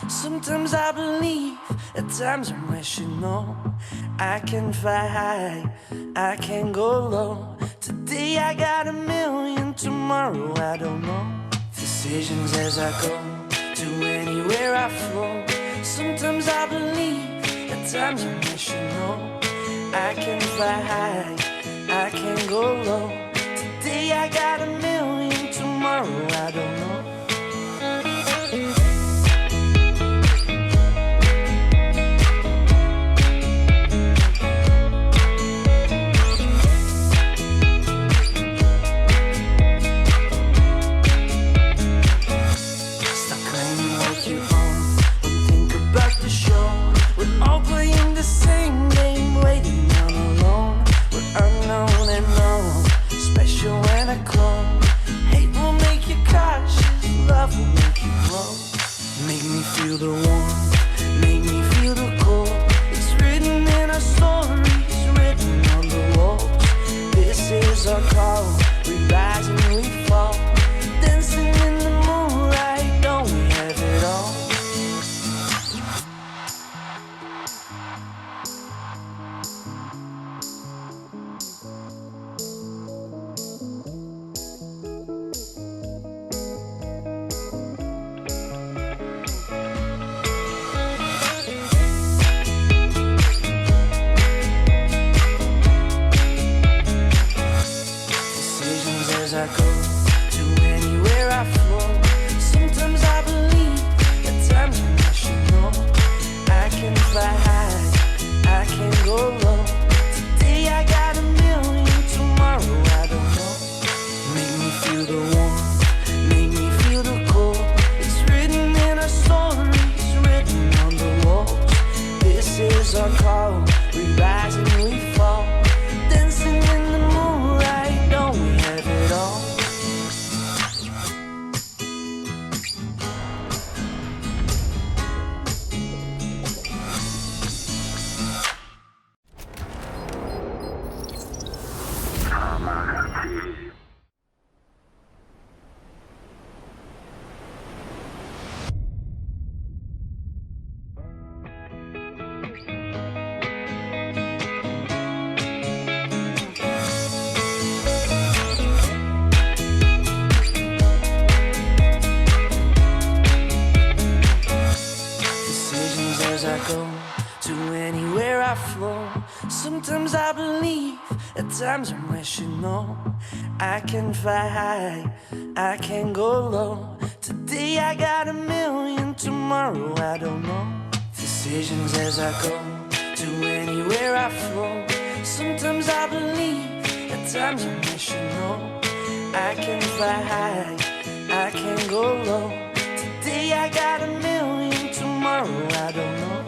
Sometimes I believe, at times I'm rational. I can fly high, I can go low. Today I got a million, tomorrow I don't know. Decisions as I go, to anywhere I flow. Sometimes I believe, at times I'm rational. I can fly high, I can go low. Today I got a million, tomorrow I don't know. Feel the warmth, make me feel the cold. It's written in our stories, written on the walls. This is our call, we rise and we fall. Dancing in the moonlight, don't we have it all? As I go, to anywhere I flow. Sometimes I believe, at times I'm rational. I can fly high, I can go low. Today I got a million, tomorrow I don't know. Make me feel the warmth, make me feel the cold. It's written in our stories, written on the walls. This is our call, we rise and we fall. Dancing in the moonlight, don't we have it all? As I go, to anywhere I flow. Sometimes I believe, at times I'm rational. I can fly high, I can go low. Today I got a million, tomorrow I don't know. Decisions as I go, to anywhere I flow. Sometimes I believe, at times I'm rational. I can fly high, I can go low. Today I got a million, tomorrow I don't know.